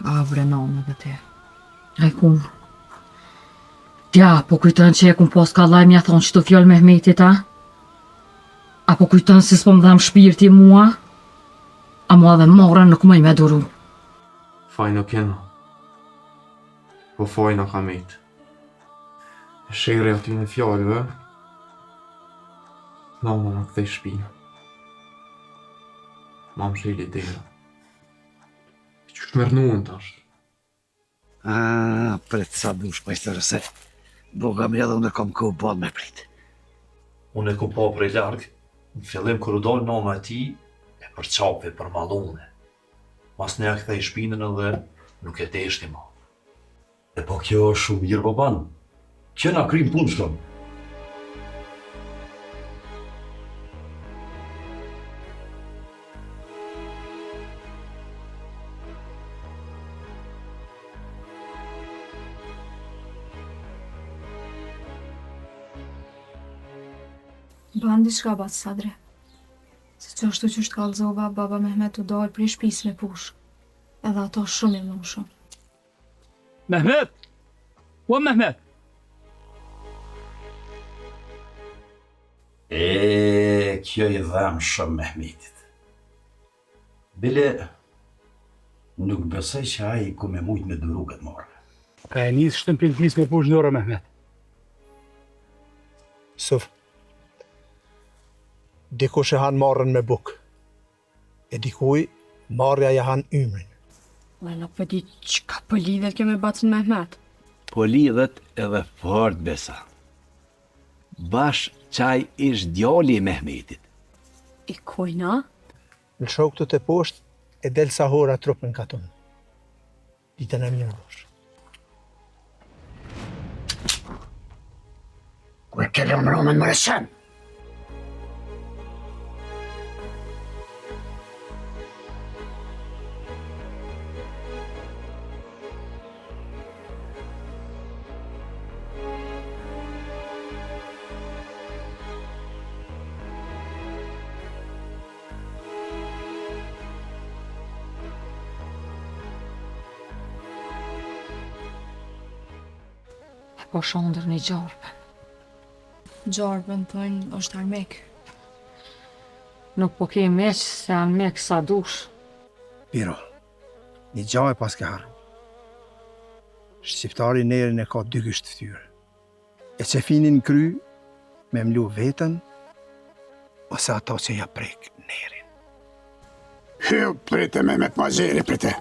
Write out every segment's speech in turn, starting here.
A vrenon edhe ti. Ai kun. Tja, po kujton që e kun pas ka laj mja thonë që të fjallë Mehmetit, a? Apo kujton se s'po më dham shpirti mua? A mua dhe mora nuk më i me duru. Fajno kena. Po fajno Hamit. E shere aty në fjallëve. Mama në kthej shpina. Mam shili dera. Që shmërnuën tash. Pret sa dush pajtërë se boga mja dhe unë kom ku bon me prit. Unë e ku po prej largë, në fillim kër u dollë nona e ti, e për qapi për malune. Mas ne a kthej shpinën edhe nuk e deshti ma. E po kjo është shumë mirë baban. Kjo na krim punë shumë. Bandi shka batë Sadre. Se që ashtu që shkallëzova, baba Mehmet u dalë prej shpis me push. Edhe ato shumë i mnushëm. Mehmet! O Mehmet! Kjo i dhem shumë Mehmetit. Bile, nuk besoj që ai ku me mujt me duru këtë morë. Ka e njës shtëmpin të njës me push në orë, Mehmet. Suf, dikush e han marrën me buk. E dikuj, marrja ja han ymrin. Dhe nuk për di që ka për lidhet kjo me bacin Mehmet. Po lidhet edhe fort besa. Bash qaj ish djali i Mehmetit. I kujna? Në shokët e poshtë e del sahora trupën katun. Ditën e mirë bosh. Ku e kele më romen më reshen? Po shondër një gjarpën. Gjarpën thënë është armek. Nuk po ke meq se anë mek sa dush. Piro, një gjaj pas ke harru. Shqiptari nerin e ka dy gysht ftyrë. E që finin kry me mlu vetën, ose ato që ja prek nerin. Hyu, prite me të mazheri, prite.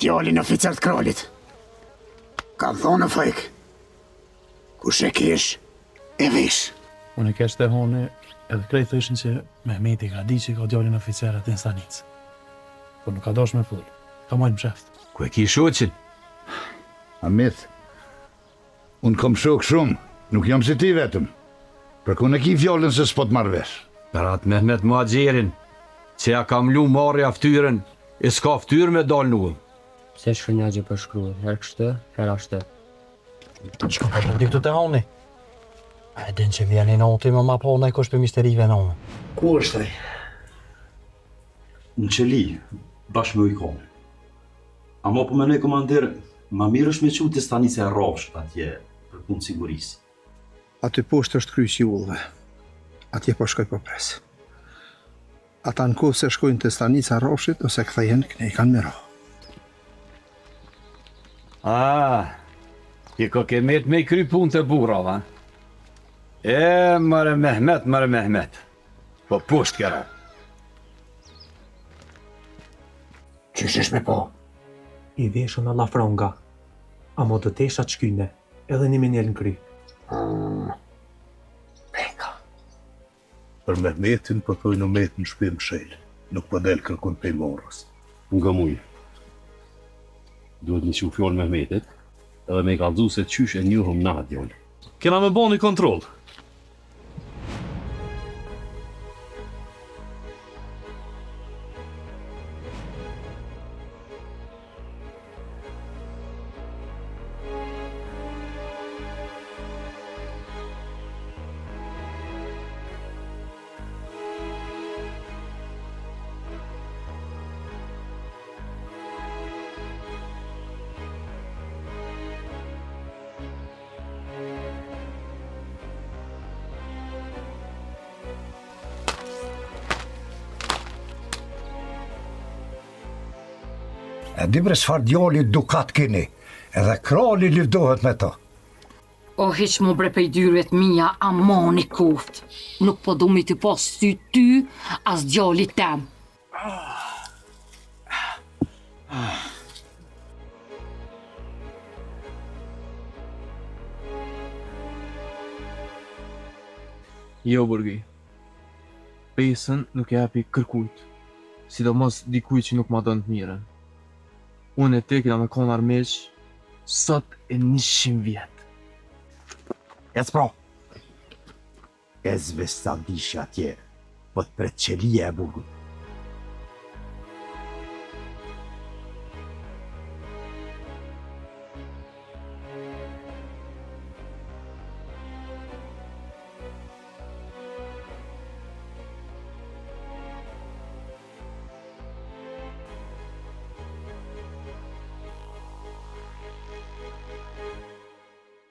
Djallin oficer të kralit. Ka thonë në fajk. Kush e kish, e vish. Unë e kesh të hone edhe krejt thëshin që Mehmeti ka di që ka djallin oficerat në stanicë. Po nuk ka dosh me full. Ka majtë më sheft. Ku e ki shoqin? Amit, unë kom shok shumë, nuk jam si ti vetëm. Për ku në ki fjallën se s'po të marrëvesh. Për atë Mehmet Muagjerin, që ja kam lu marrja ftyrën, e s'ka ftyrë me dalë nuën. Se shkërnja gjë për shkruë, herë kështë, herë ashtë. Qëka për përdi këtu të honi? E din që vjeni në uti më ma po në i kosh për misterive në unë. Ku është ai? Në qeli, bashkë me ujkonë. Amo po menoj komandir, ma mirë është me qutë stanisë e rrofsht atje për punë sigurisë. Aty poshtë është kryqi i ullëve. Atje po shkoj po pres. Ata në kohë se shkojnë të stanica rrofshit ose kthehen, këne i kanë miro. Ti ko ke met me i kry punë të burrava. Mare Mehmet. Po pusht kjera. Qysh është me po? I veshën alla fronga. Amo të tesha të shkyne, edhe një minjel në kry. Peka. Për Mehmetin po thoj në met në shpim shelë. Nuk po del kërkun pej morës. Nga mujë. Duhet një që fjollë Mehmetit, edhe me i kalëzu se qysh e njohëm na djollë. Kena me bo një kontrol. E di bre çfarë djali dukat keni, edhe krali lëvdohet me to. O hiq mu bre pej dyrët mija, amoni koft. Nuk po du mi të pas ty, as djallit tem. Jo, burgi. Pesën nuk e hapi kërkujt, sidomos dikuj që nuk ma dënë të mirën. Unë e te kina me konë armeq, sot e 100 vjetë. Ec pro. E zvesta disha atje, po të pret qelia e burgut.